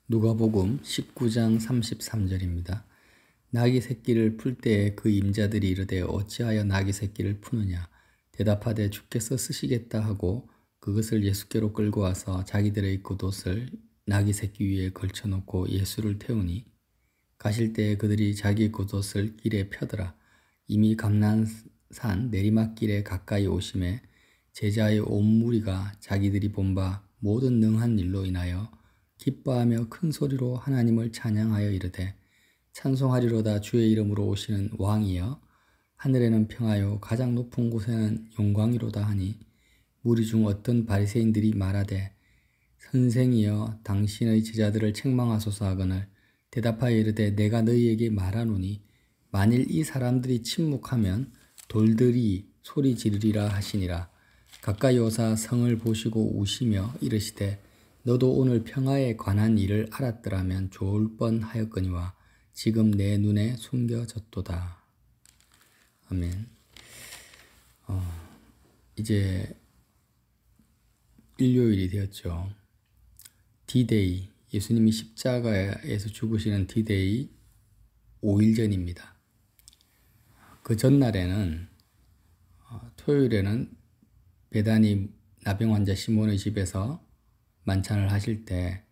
누가복음 19장 33절입니다. 나귀 새끼를 풀 때에 그 임자들이 이르되 어찌하여 나귀 새끼를 푸느냐 대답하되 주께서 쓰시겠다 하고 그것을 예수께로 끌고 와서 자기들의 겉옷을 나귀 새끼 위에 걸쳐놓고 예수를 태우니 가실 때에 그들이 자기 겉옷을 길에 펴더라. 이미 감난산 내리막길에 가까이 오심에 제자의 온 무리가 자기들이 본 바 모든 능한 일로 인하여 기뻐하며 큰 소리로 하나님을 찬양하여 이르되 찬송하리로다 주의 이름으로 오시는 왕이여 하늘에는 평하여 가장 높은 곳에는 영광이로다 하니 무리 중 어떤 바리새인들이 말하되 선생이여 당신의 제자들을 책망하소서 하거늘 대답하여 이르되 내가 너희에게 말하노니 만일 이 사람들이 침묵하면 돌들이 소리 지르리라 하시니라. 가까이 오사 성을 보시고 우시며 이르시되 너도 오늘 평화에 관한 일을 알았더라면 좋을 뻔하였거니와 지금 내 눈에 숨겨졌도다. 아멘. 이제 일요일이 되었죠. D-Day, 예수님이 십자가에서 죽으시는 D-Day 5일 전입니다. 그 전날에는 토요일에는 베다니 나병 환자 시몬의 집에서 만찬을 하실 때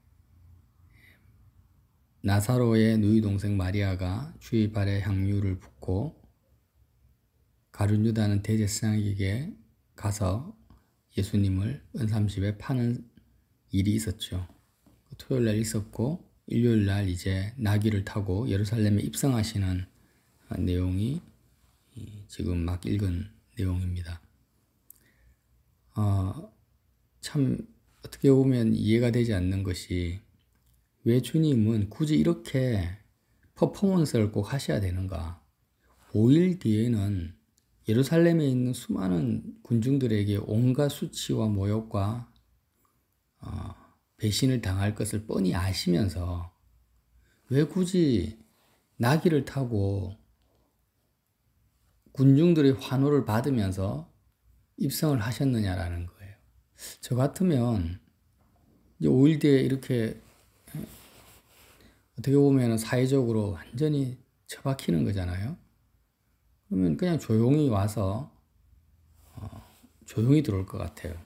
나사로의 누이 동생 마리아가 주의 발에 향유를 붓고 가룟 유다는 대제사장에게 가서 예수님을 은삼십에 파는 일이 있었죠. 토요일 날 있었고 일요일 날 이제 나귀를 타고 예루살렘에 입성하시는 내용이 지금 막 읽은 내용입니다. 참 어떻게 보면 이해가 되지 않는 것이 왜 주님은 굳이 이렇게 퍼포먼스를 꼭 하셔야 되는가? 5일 뒤에는 예루살렘에 있는 수많은 군중들에게 온갖 수치와 모욕과 배신을 당할 것을 뻔히 아시면서 왜 굳이 나귀를 타고 군중들의 환호를 받으면서 입성을 하셨느냐라는 거예요. 저 같으면 이제 5일 뒤에 이렇게 어떻게 보면 사회적으로 완전히 처박히는 거잖아요. 그러면 그냥 조용히 와서 조용히 들어올 것 같아요.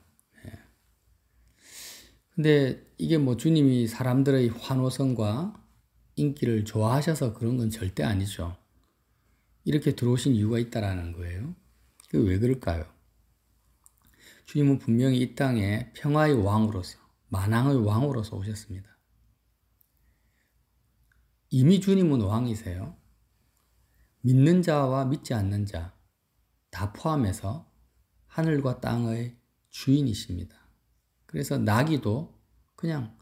근데 이게 뭐 주님이 사람들의 환호성과 인기를 좋아하셔서 그런 건 절대 아니죠. 이렇게 들어오신 이유가 있다라는 거예요. 그게 왜 그럴까요? 주님은 분명히 이 땅에 평화의 왕으로서, 만왕의 왕으로서 오셨습니다. 이미 주님은 왕이세요. 믿는 자와 믿지 않는 자 다 포함해서 하늘과 땅의 주인이십니다. 그래서 나귀도 그냥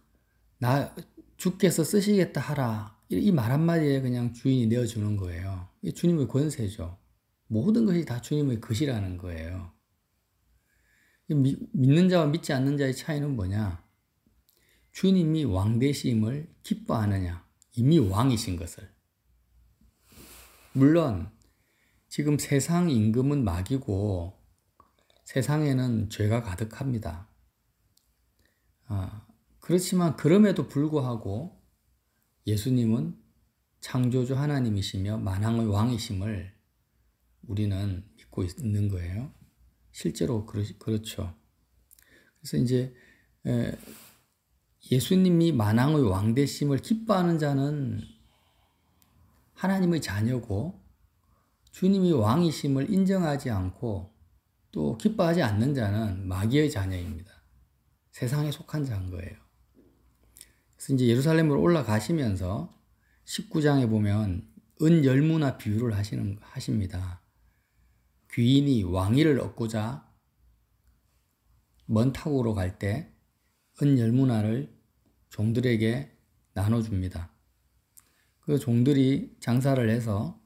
주께서 쓰시겠다 하라 이 말 한마디에 그냥 주인이 내어주는 거예요. 이게 주님의 권세죠. 모든 것이 다 주님의 것이라는 거예요. 믿는 자와 믿지 않는 자의 차이는 뭐냐? 주님이 왕 되심을 기뻐하느냐? 이미 왕이신 것을. 물론 지금 세상 임금은 마귀고 세상에는 죄가 가득합니다. 그렇지만 그럼에도 불구하고 예수님은 창조주 하나님이시며 만왕의 왕이심을 우리는 믿고 있는 거예요. 실제로 그렇죠. 그래서 이제 예수님이 만왕의 왕 되심을 기뻐하는 자는 하나님의 자녀고 주님이 왕이심을 인정하지 않고 또 기뻐하지 않는 자는 마귀의 자녀입니다. 세상에 속한 자인 거예요. 그래서 이제 예루살렘으로 올라가시면서 19장에 보면 은열무나 비유를 하십니다. 귀인이 왕위를 얻고자 먼 타국으로 갈 때 은열무나를 종들에게 나눠줍니다. 그 종들이 장사를 해서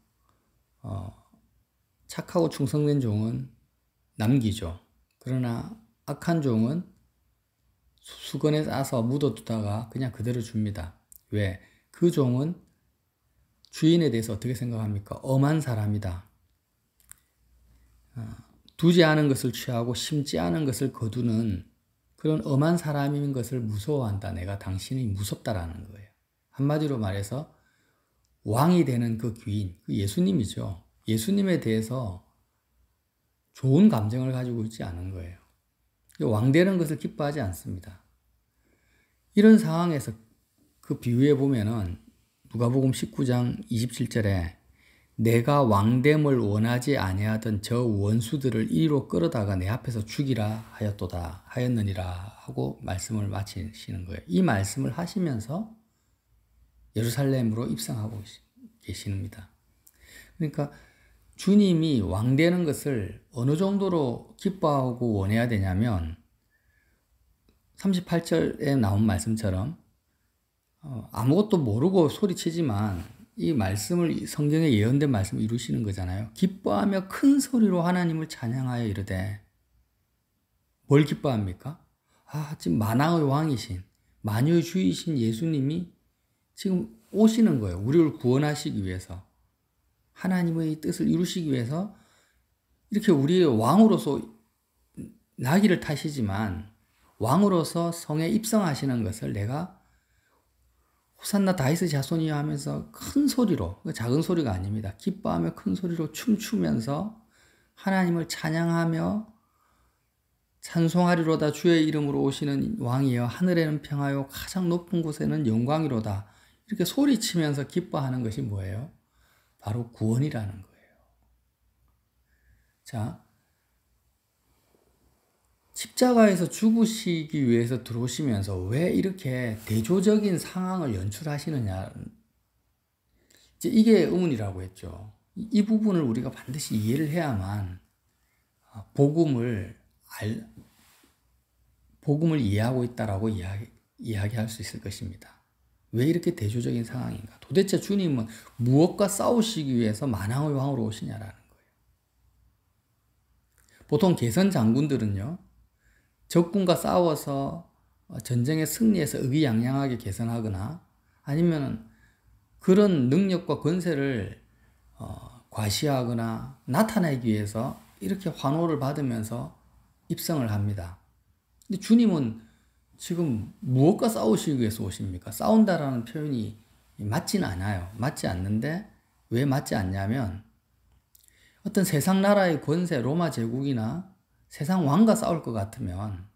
착하고 충성된 종은 남기죠. 그러나 악한 종은 수건에 싸서 묻어두다가 그냥 그대로 줍니다. 왜? 그 종은 주인에 대해서 어떻게 생각합니까? 엄한 사람이다. 두지 않은 것을 취하고 심지 않은 것을 거두는 그런 엄한 사람인 것을 무서워한다. 내가 당신이 무섭다라는 거예요. 한마디로 말해서 왕이 되는 그 귀인, 그 예수님이죠. 예수님에 대해서 좋은 감정을 가지고 있지 않은 거예요. 왕 되는 것을 기뻐하지 않습니다. 이런 상황에서 그 비유에 보면은 누가복음 19장 27절에 내가 왕됨을 원하지 아니하던 저 원수들을 이리로 끌어다가 내 앞에서 죽이라 하였느니라 하고 말씀을 마치시는 거예요. 이 말씀을 하시면서 예루살렘으로 입성하고 계십니다. 그러니까 주님이 왕 되는 것을 어느 정도로 기뻐하고 원해야 되냐면 38절에 나온 말씀처럼 아무것도 모르고 소리치지만 이 말씀을 성경에 예언된 말씀을 이루시는 거잖아요. 기뻐하며 큰 소리로 하나님을 찬양하여 이르되 뭘 기뻐합니까? 지금 만왕의 왕이신 만유의 주이신 예수님이 지금 오시는 거예요. 우리를 구원하시기 위해서 하나님의 뜻을 이루시기 위해서 이렇게 우리의 왕으로서 나귀를 타시지만 왕으로서 성에 입성하시는 것을 내가 호산나 다윗의 자손이여 하면서 큰 소리로, 작은 소리가 아닙니다. 기뻐하며 큰 소리로 춤추면서 하나님을 찬양하며 찬송하리로다. 주의 이름으로 오시는 왕이여 하늘에는 평화요 가장 높은 곳에는 영광이로다. 이렇게 소리치면서 기뻐하는 것이 뭐예요? 바로 구원이라는 거예요. 자, 십자가에서 죽으시기 위해서 들어오시면서 왜 이렇게 대조적인 상황을 연출하시느냐. 이게 의문이라고 했죠. 이 부분을 우리가 반드시 이해를 해야만 복음을 이해하고 있다라고 이야기할 수 있을 것입니다. 왜 이렇게 대조적인 상황인가? 도대체 주님은 무엇과 싸우시기 위해서 만왕의 왕으로 오시냐라는 거예요. 보통 개선 장군들은요, 적군과 싸워서 전쟁에 승리해서 의기양양하게 개선하거나 아니면 그런 능력과 권세를 과시하거나 나타내기 위해서 이렇게 환호를 받으면서 입성을 합니다. 근데 주님은 지금 무엇과 싸우시기 위해서 오십니까? 싸운다라는 표현이 맞지는 않아요. 맞지 않는데 왜 맞지 않냐면 어떤 세상 나라의 권세, 로마 제국이나 세상 왕과 싸울 것 같으면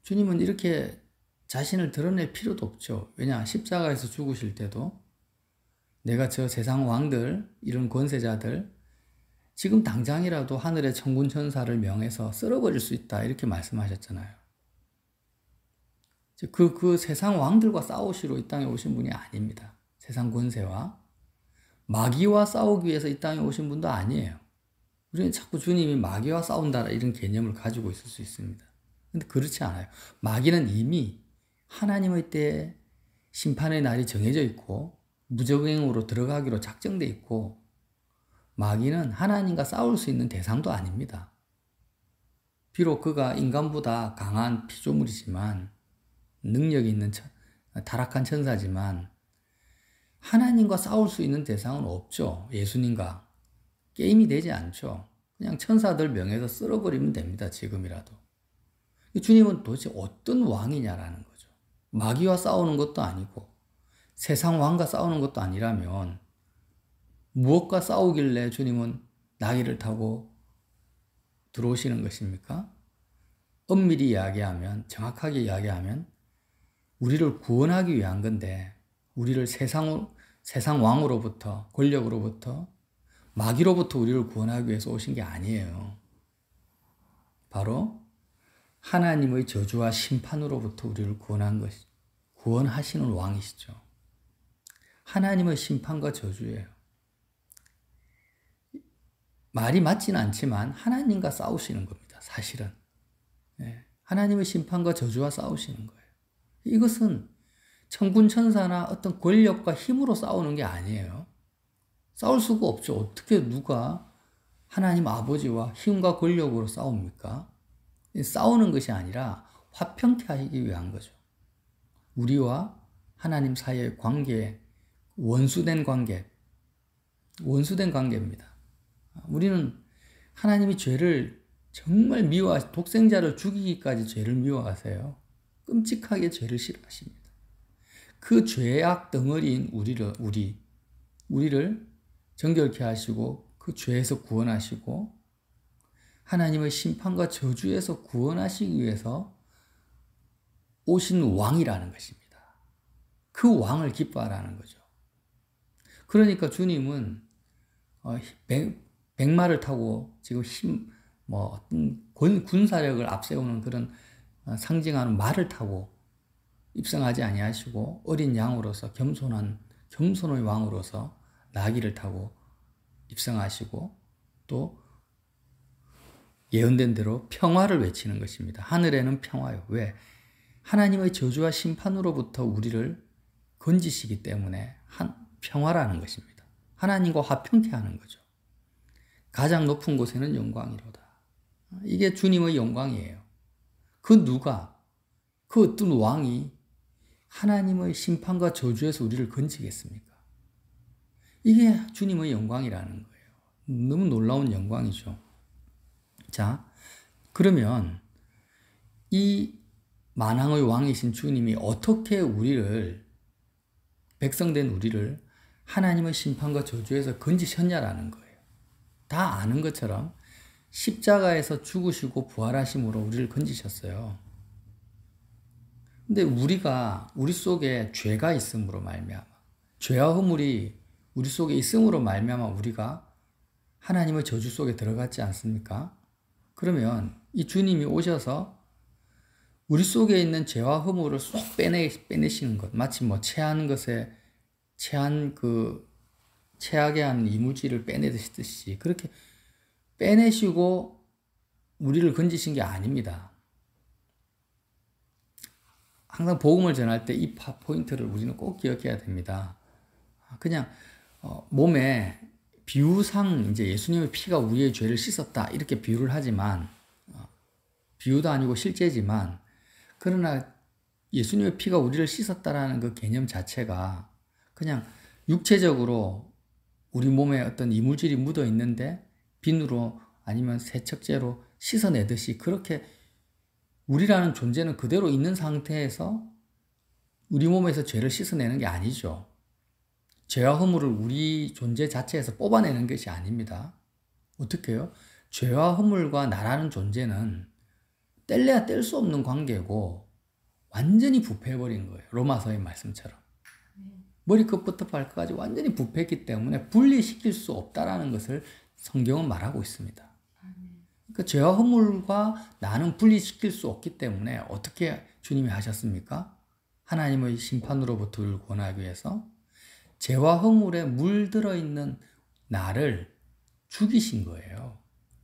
주님은 이렇게 자신을 드러낼 필요도 없죠. 왜냐? 십자가에서 죽으실 때도 내가 저 세상 왕들, 이런 권세자들 지금 당장이라도 하늘의 천군 천사를 명해서 쓸어버릴 수 있다 이렇게 말씀하셨잖아요. 그 세상 왕들과 싸우시러 이 땅에 오신 분이 아닙니다. 세상 권세와 마귀와 싸우기 위해서 이 땅에 오신 분도 아니에요. 우리는 자꾸 주님이 마귀와 싸운다 이런 개념을 가지고 있을 수 있습니다. 근데 그렇지 않아요. 마귀는 이미 하나님의 때에 심판의 날이 정해져 있고 무적행으로 들어가기로 작정돼 있고 마귀는 하나님과 싸울 수 있는 대상도 아닙니다. 비록 그가 인간보다 강한 피조물이지만 능력이 있는 타락한 천사지만 하나님과 싸울 수 있는 대상은 없죠. 예수님과 게임이 되지 않죠. 그냥 천사들 명예에서 쓸어버리면 됩니다. 지금이라도. 주님은 도대체 어떤 왕이냐라는 거죠. 마귀와 싸우는 것도 아니고 세상 왕과 싸우는 것도 아니라면 무엇과 싸우길래 주님은 나귀를 타고 들어오시는 것입니까? 엄밀히 이야기하면, 정확하게 이야기하면 우리를 구원하기 위한 건데 우리를 세상 왕으로부터, 권력으로부터, 마귀로부터 우리를 구원하기 위해서 오신 게 아니에요. 바로 하나님의 저주와 심판으로부터 우리를 구원하시는 왕이시죠. 하나님의 심판과 저주예요. 말이 맞지는 않지만 하나님과 싸우시는 겁니다. 사실은. 하나님의 심판과 저주와 싸우시는 거예요. 이것은 천군 천사나 어떤 권력과 힘으로 싸우는 게 아니에요. 싸울 수가 없죠. 어떻게 누가 하나님 아버지와 힘과 권력으로 싸웁니까? 싸우는 것이 아니라 화평케 하시기 위한 거죠. 우리와 하나님 사이의 관계, 원수된 관계입니다. 우리는 하나님이 죄를 정말 독생자를 죽이기까지 죄를 미워하세요. 끔찍하게 죄를 싫어하십니다. 그 죄악 덩어리인 우리를 정결케 하시고 그 죄에서 구원하시고 하나님의 심판과 저주에서 구원하시기 위해서 오신 왕이라는 것입니다. 그 왕을 기뻐하라는 거죠. 그러니까 주님은 백마를 타고 지금 어떤 군사력을 앞세우는 그런 상징하는 말을 타고 입성하지 아니하시고 어린 양으로서 겸손의 왕으로서 나귀를 타고 입성하시고 또 예언된 대로 평화를 외치는 것입니다. 하늘에는 평화요. 왜? 하나님의 저주와 심판으로부터 우리를 건지시기 때문에 평화라는 것입니다. 하나님과 화평케 하는 거죠. 가장 높은 곳에는 영광이로다. 이게 주님의 영광이에요. 그 어떤 왕이 하나님의 심판과 저주에서 우리를 건지겠습니까? 이게 주님의 영광이라는 거예요. 너무 놀라운 영광이죠. 자, 그러면 이 만왕의 왕이신 주님이 어떻게 백성된 우리를 하나님의 심판과 저주에서 건지셨냐라는 거예요. 다 아는 것처럼 십자가에서 죽으시고 부활하심으로 우리를 건지셨어요. 근데 우리 속에 죄가 있음으로 말미암아, 죄와 허물이 우리 속에 있음으로 말미암아 우리가 하나님의 저주 속에 들어갔지 않습니까? 그러면 이 주님이 오셔서 우리 속에 있는 죄와 허물을 쏙 빼내시는 것, 마치 체하게 하는 이물질을 빼내듯이 그렇게 빼내시고 우리를 건지신 게 아닙니다. 항상 복음을 전할 때 이 포인트를 우리는 꼭 기억해야 됩니다. 그냥 몸에 비유상 이제 예수님의 피가 우리의 죄를 씻었다 이렇게 비유를 하지만 비유도 아니고 실제지만 그러나 예수님의 피가 우리를 씻었다라는 그 개념 자체가 그냥 육체적으로 우리 몸에 어떤 이물질이 묻어 있는데 비누로 아니면 세척제로 씻어내듯이 그렇게 우리라는 존재는 그대로 있는 상태에서 우리 몸에서 죄를 씻어내는 게 아니죠. 죄와 허물을 우리 존재 자체에서 뽑아내는 것이 아닙니다. 어떻게 해요? 죄와 허물과 나라는 존재는 뗄래야 뗄 수 없는 관계고 완전히 부패해버린 거예요. 로마서의 말씀처럼. 머리끝부터 발끝까지 완전히 부패했기 때문에 분리시킬 수 없다라는 것을 성경은 말하고 있습니다. 그러니까 죄와 허물과 나는 분리시킬 수 없기 때문에 어떻게 주님이 하셨습니까? 하나님의 심판으로부터 우리를 구원하기 위해서 죄와 허물에 물들어 있는 나를 죽이신 거예요.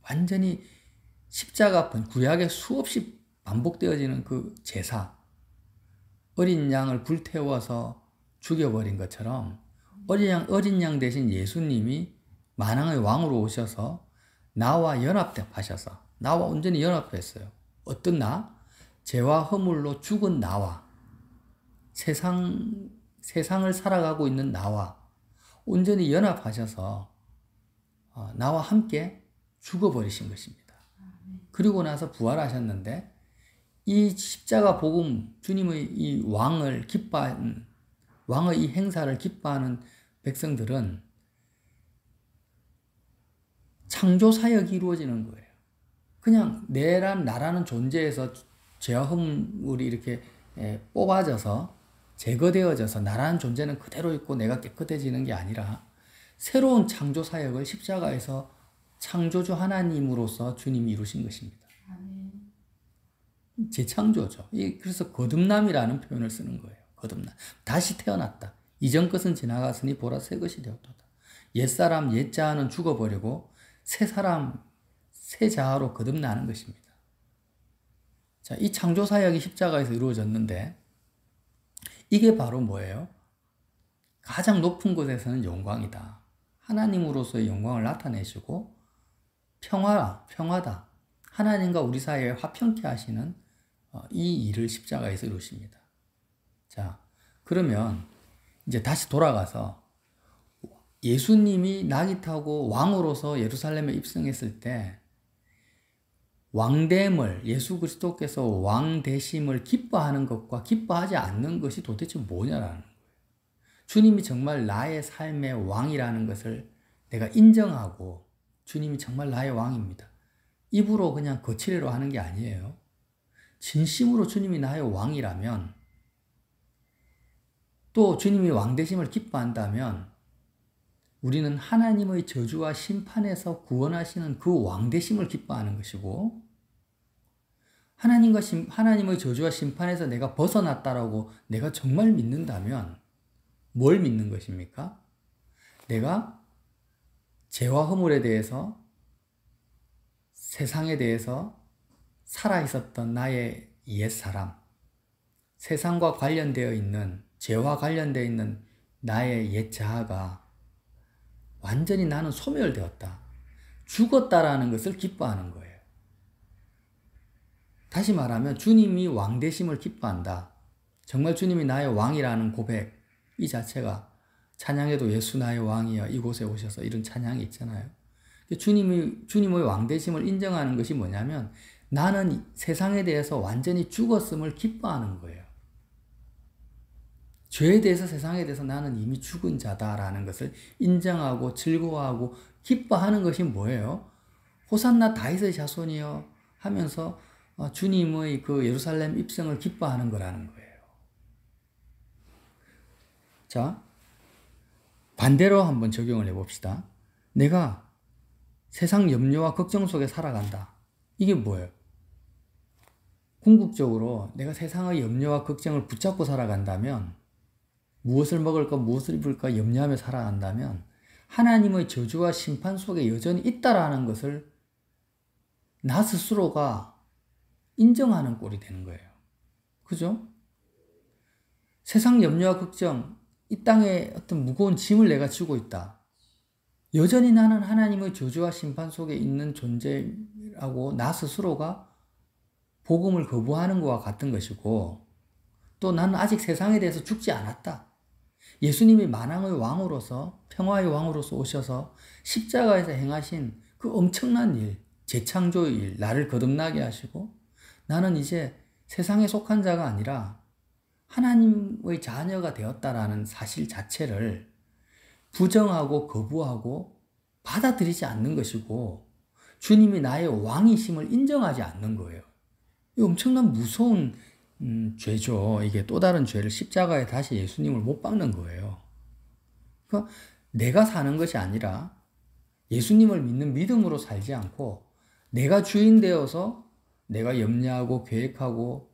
완전히 십자가 구약에 수없이 반복되어지는 그 제사, 어린 양을 불태워서 죽여버린 것처럼 어린 양 대신 예수님이 만왕의 왕으로 오셔서 나와 연합하셔서 나와 온전히 연합했어요. 어떤 나? 죄와 허물로 죽은 나와 세상을 살아가고 있는 나와 온전히 연합하셔서 나와 함께 죽어버리신 것입니다. 그리고 나서 부활하셨는데 이 십자가 복음 주님의 이 왕의 이 행사를 기뻐하는 백성들은 창조 사역이 이루어지는 거예요. 그냥 나라는 존재에서 죄와 허물이 이렇게 뽑아져서 제거되어져서 나라는 존재는 그대로 있고 내가 깨끗해지는 게 아니라 새로운 창조 사역을 십자가에서 창조주 하나님으로서 주님이 이루신 것입니다. 재창조죠. 그래서 거듭남이라는 표현을 쓰는 거예요. 거듭남. 다시 태어났다. 이전 것은 지나갔으니 보라 새 것이 되었도다. 옛사람 옛자아는 죽어버리고 새 사람 새 자아로 거듭나는 것입니다. 자, 이 창조 사역이 십자가에서 이루어졌는데 이게 바로 뭐예요? 가장 높은 곳에서는 영광이다. 하나님으로서의 영광을 나타내시고 평화다. 하나님과 우리 사이에 화평케 하시는 이 일을 십자가에서 이루십니다. 자, 그러면 이제 다시 돌아가서 예수님이 나귀 타고 왕으로서 예루살렘에 입성했을 때 왕됨을 예수 그리스도께서 왕 되심을 기뻐하는 것과 기뻐하지 않는 것이 도대체 뭐냐라는 거예요. 주님이 정말 나의 삶의 왕이라는 것을 내가 인정하고 주님이 정말 나의 왕입니다. 입으로 그냥 거칠애로 하는 게 아니에요. 진심으로 주님이 나의 왕이라면 또 주님이 왕되심을 기뻐한다면 우리는 하나님의 저주와 심판에서 구원하시는 그 왕되심을 기뻐하는 것이고 하나님의 저주와 심판에서 내가 벗어났다라고 내가 정말 믿는다면 뭘 믿는 것입니까? 내가 죄와 허물에 대해서 세상에 대해서 살아있었던 나의 옛사람, 세상과 관련되어 있는 죄와 관련되어 있는 나의 옛 자아가 완전히 나는 소멸되었다. 죽었다라는 것을 기뻐하는 거예요. 다시 말하면 주님이 왕되심을 기뻐한다. 정말 주님이 나의 왕이라는 고백, 이 자체가 찬양에도 예수 나의 왕이여 이곳에 오셔서 이런 찬양이 있잖아요. 주님의 왕되심을 인정하는 것이 뭐냐면 나는 세상에 대해서 완전히 죽었음을 기뻐하는 거예요. 죄에 대해서 세상에 대해서 나는 이미 죽은 자다라는 것을 인정하고 즐거워하고 기뻐하는 것이 뭐예요? 호산나 다윗의 자손이여 하면서 주님의 그 예루살렘 입성을 기뻐하는 거라는 거예요. 자, 반대로 한번 적용을 해봅시다. 내가 세상 염려와 걱정 속에 살아간다. 이게 뭐예요? 궁극적으로 내가 세상의 염려와 걱정을 붙잡고 살아간다면 무엇을 먹을까 무엇을 입을까 염려하며 살아간다면 하나님의 저주와 심판 속에 여전히 있다라는 것을 나 스스로가 인정하는 꼴이 되는 거예요. 그죠? 세상 염려와 걱정, 이 땅에 어떤 무거운 짐을 내가 지고 있다. 여전히 나는 하나님의 저주와 심판 속에 있는 존재라고 나 스스로가 복음을 거부하는 것과 같은 것이고 또 나는 아직 세상에 대해서 죽지 않았다. 예수님이 만왕의 왕으로서 평화의 왕으로서 오셔서 십자가에서 행하신 그 엄청난 일, 재창조의 일, 나를 거듭나게 하시고 나는 이제 세상에 속한 자가 아니라 하나님의 자녀가 되었다라는 사실 자체를 부정하고 거부하고 받아들이지 않는 것이고 주님이 나의 왕이심을 인정하지 않는 거예요. 이 엄청난 무서운 죄죠. 이게 또 다른 죄를 십자가에 다시 예수님을 못 박는 거예요. 그러니까 내가 사는 것이 아니라 예수님을 믿는 믿음으로 살지 않고 내가 주인 되어서 내가 염려하고 계획하고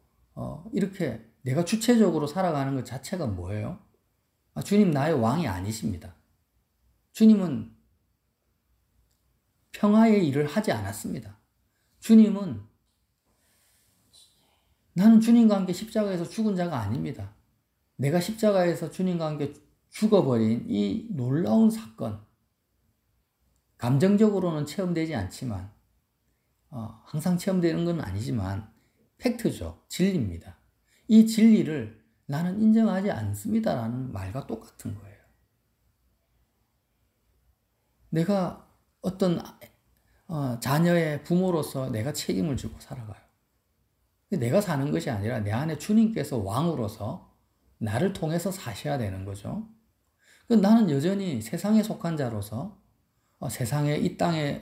이렇게 내가 주체적으로 살아가는 것 자체가 뭐예요? 주님 나의 왕이 아니십니다. 주님은 평화의 일을 하지 않았습니다. 주님은 나는 주님과 함께 십자가에서 죽은 자가 아닙니다. 내가 십자가에서 주님과 함께 죽어버린 이 놀라운 사건, 감정적으로는 체험되지 않지만 항상 체험되는 건 아니지만 팩트죠. 진리입니다. 이 진리를 나는 인정하지 않습니다라는 말과 똑같은 거예요. 내가 어떤 자녀의 부모로서 내가 책임을 지고 살아가요. 내가 사는 것이 아니라 내 안에 주님께서 왕으로서 나를 통해서 사셔야 되는 거죠. 나는 여전히 세상에 속한 자로서 세상에 이 땅에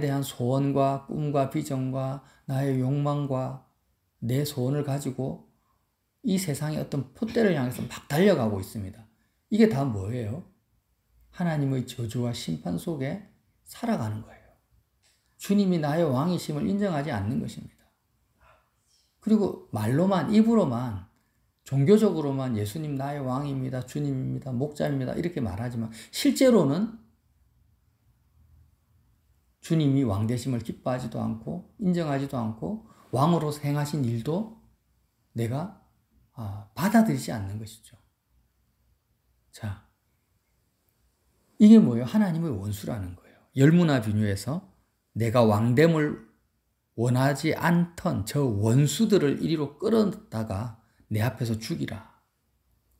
대한 소원과 꿈과 비전과 나의 욕망과 내 소원을 가지고 이 세상의 어떤 폿대를 향해서 막 달려가고 있습니다. 이게 다 뭐예요? 하나님의 저주와 심판 속에 살아가는 거예요. 주님이 나의 왕이심을 인정하지 않는 것입니다. 그리고 말로만, 입으로만, 종교적으로만 예수님 나의 왕입니다, 주님입니다, 목자입니다 이렇게 말하지만 실제로는 주님이 왕되심을 기뻐하지도 않고 인정하지도 않고 왕으로서 행하신 일도 내가 받아들이지 않는 것이죠. 자, 이게 뭐예요? 하나님의 원수라는 거예요. 열무나 비유에서 내가 왕됨을 원하지 않던 저 원수들을 이리로 끌어다가 내 앞에서 죽이라.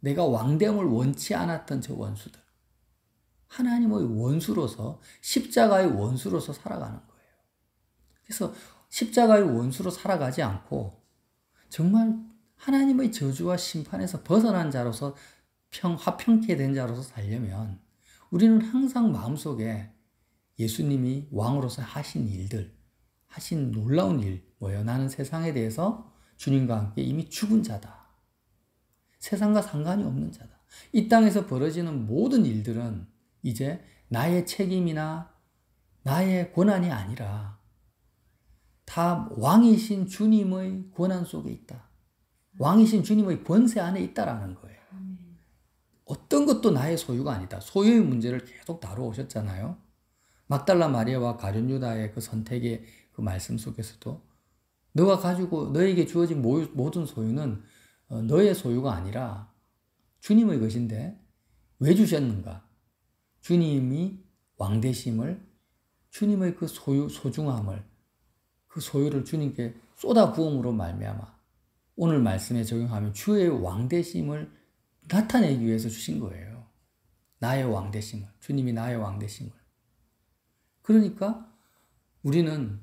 내가 왕됨을 원치 않았던 저 원수들. 하나님의 원수로서 십자가의 원수로서 살아가는 거예요. 그래서 십자가의 원수로 살아가지 않고 정말 하나님의 저주와 심판에서 벗어난 자로서 화평케 된 자로서 살려면 우리는 항상 마음속에 예수님이 왕으로서 하신 일들, 하신 놀라운 일, 뭐예요? 나는 세상에 대해서 주님과 함께 이미 죽은 자다. 세상과 상관이 없는 자다. 이 땅에서 벌어지는 모든 일들은 이제 나의 책임이나 나의 권한이 아니라 다 왕이신 주님의 권한 속에 있다. 왕이신 주님의 권세 안에 있다라는 거예요. 어떤 것도 나의 소유가 아니다. 소유의 문제를 계속 다루어오셨잖아요. 막달라 마리아와 가룟 유다의 그 선택의 그 말씀 속에서도 너가 가지고 너에게 주어진 모든 소유는 너의 소유가 아니라 주님의 것인데 왜 주셨는가? 주님이 왕되심을, 주님의 그 소중함을, 그 소유를 주님께 쏟아 부음으로 말미암아 오늘 말씀에 적용하면 주의 왕되심을 나타내기 위해서 주신 거예요. 나의 왕되심을, 주님이 나의 왕되심을. 그러니까 우리는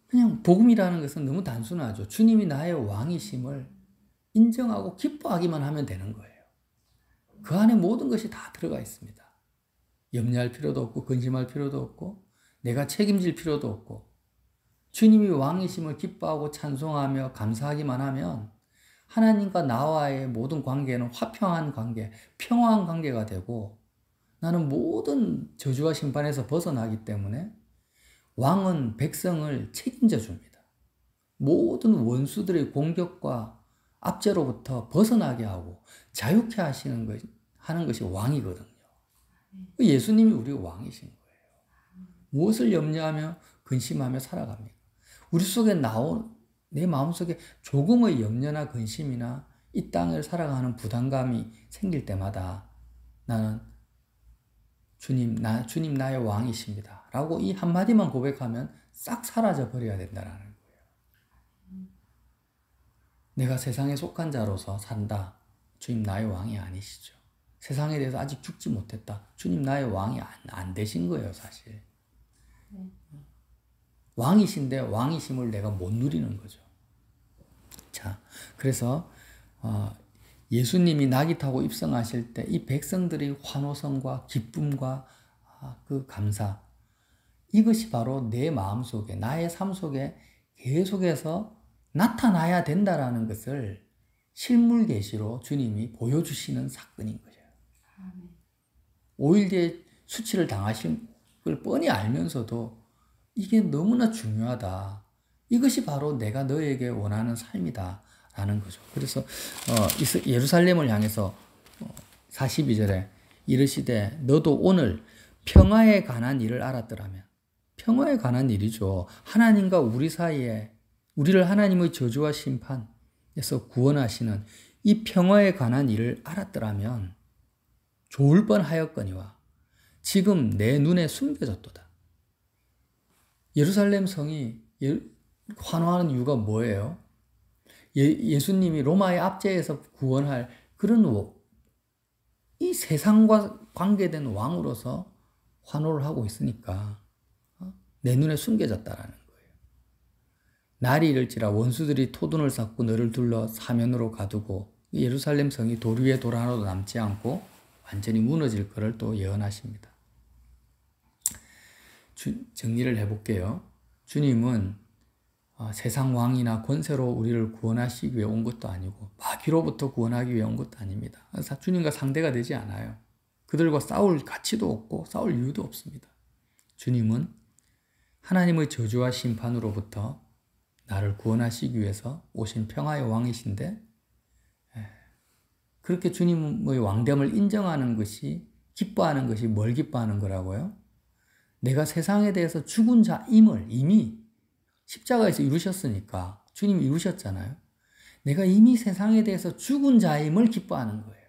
그냥 복음이라는 것은 너무 단순하죠. 주님이 나의 왕이심을 인정하고 기뻐하기만 하면 되는 거예요. 그 안에 모든 것이 다 들어가 있습니다. 염려할 필요도 없고 근심할 필요도 없고 내가 책임질 필요도 없고 주님이 왕이심을 기뻐하고 찬송하며 감사하기만 하면 하나님과 나와의 모든 관계는 화평한 관계, 평화한 관계가 되고 나는 모든 저주와 심판에서 벗어나기 때문에 왕은 백성을 책임져 줍니다. 모든 원수들의 공격과 압제로부터 벗어나게 하고 자유케 하는 것이 왕이거든요. 예수님이 우리의 왕이신 거예요. 무엇을 염려하며 근심하며 살아갑니까? 우리 속에 내 마음속에 조금의 염려나 근심이나 이 땅을 살아가는 부담감이 생길 때마다 나는 주님 나의 왕이십니다. 라고 이 한마디만 고백하면 싹 사라져 버려야 된다는 거예요. 내가 세상에 속한 자로서 산다. 주님 나의 왕이 아니시죠. 세상에 대해서 아직 죽지 못했다. 주님 나의 왕이 안 되신 거예요, 사실. 왕이신데 왕이심을 내가 못 누리는 거죠. 자, 그래서 예수님이 낙이 타고 입성하실 때 이 백성들의 환호성과 기쁨과 그 감사, 이것이 바로 내 마음속에, 나의 삶 속에 계속해서 나타나야 된다라는 것을 실물 계시로 주님이 보여주시는 사건인 거죠. 5일 뒤에 수치를 당하실 걸 뻔히 알면서도 이게 너무나 중요하다. 이것이 바로 내가 너에게 원하는 삶이다. 라는 거죠. 그래서 예루살렘을 향해서 42절에 이르시되 너도 오늘 평화에 관한 일을 알았더라면, 평화에 관한 일이죠. 하나님과 우리 사이에 우리를 하나님의 저주와 심판에서 구원하시는 이 평화에 관한 일을 알았더라면 좋을 뻔하였거니와 지금 내 눈에 숨겨졌도다. 예루살렘 성이 환호하는 이유가 뭐예요? 예수님이 로마의 압제에서 구원할 그런 이 세상과 관계된 왕으로서 환호를 하고 있으니까 내 눈에 숨겨졌다라는 거예요. 날이 이를지라 원수들이 토둔을 쌓고 너를 둘러 사면으로 가두고 예루살렘 성이 돌 위에 돌 하나도 남지 않고 완전히 무너질 것을 또 예언하십니다. 정리를 해볼게요. 주님은 세상 왕이나 권세로 우리를 구원하시기 위해 온 것도 아니고 마귀로부터 구원하기 위해 온 것도 아닙니다. 주님과 상대가 되지 않아요. 그들과 싸울 가치도 없고 싸울 이유도 없습니다. 주님은 하나님의 저주와 심판으로부터 나를 구원하시기 위해서 오신 평화의 왕이신데 그렇게 주님의 왕됨을 인정하는 것이 기뻐하는 것이 뭘 기뻐하는 거라고요? 내가 세상에 대해서 죽은 자임을 이미 십자가에서 이루셨으니까 주님이 이루셨잖아요. 내가 이미 세상에 대해서 죽은 자임을 기뻐하는 거예요.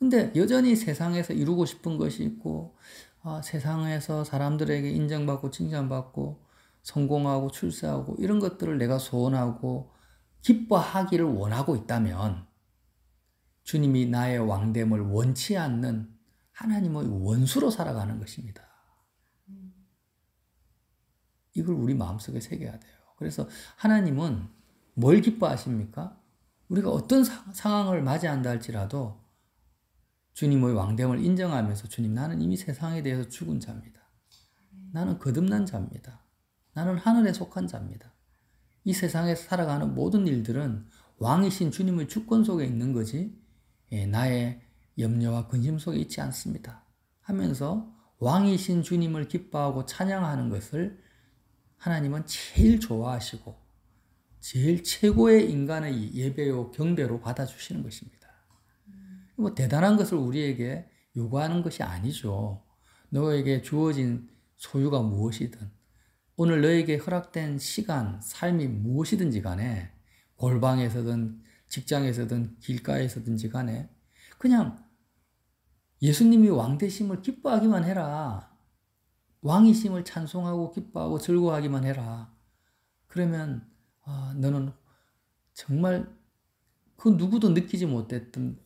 근데 여전히 세상에서 이루고 싶은 것이 있고 세상에서 사람들에게 인정받고 칭찬받고 성공하고 출세하고 이런 것들을 내가 소원하고 기뻐하기를 원하고 있다면 주님이 나의 왕됨을 원치 않는 하나님의 원수로 살아가는 것입니다. 이걸 우리 마음속에 새겨야 돼요. 그래서 하나님은 뭘 기뻐하십니까? 우리가 어떤 상황을 맞이한다 할지라도 주님의 왕됨을 인정하면서 주님, 나는 이미 세상에 대해서 죽은 자입니다. 나는 거듭난 자입니다. 나는 하늘에 속한 자입니다. 이 세상에서 살아가는 모든 일들은 왕이신 주님의 주권 속에 있는 거지 나의 염려와 근심 속에 있지 않습니다. 하면서 왕이신 주님을 기뻐하고 찬양하는 것을 하나님은 제일 좋아하시고 제일 최고의 인간의 예배요 경배로 받아주시는 것입니다. 뭐 대단한 것을 우리에게 요구하는 것이 아니죠. 너에게 주어진 소유가 무엇이든 오늘 너에게 허락된 시간, 삶이 무엇이든지 간에 골방에서든 직장에서든 길가에서든지 간에 그냥 예수님이 왕되심을 기뻐하기만 해라. 왕이심을 찬송하고 기뻐하고 즐거워하기만 해라. 그러면 너는 정말 그 누구도 느끼지 못했던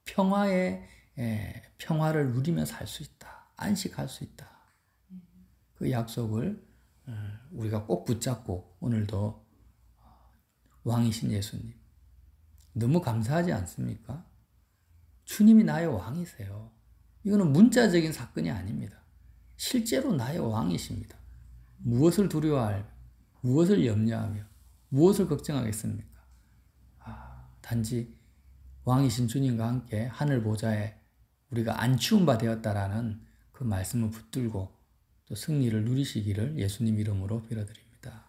평화의 평화를 누리며 살 수 있다. 안식할 수 있다. 그 약속을 우리가 꼭 붙잡고 오늘도 왕이신 예수님 너무 감사하지 않습니까? 주님이 나의 왕이세요. 이거는 문자적인 사건이 아닙니다. 실제로 나의 왕이십니다. 무엇을 두려워하며 무엇을 염려하며 무엇을 걱정하겠습니까? 단지 왕이신 주님과 함께 하늘 보좌에 우리가 안치운 바 되었다라는 그 말씀을 붙들고 또 승리를 누리시기를 예수님 이름으로 빌어드립니다.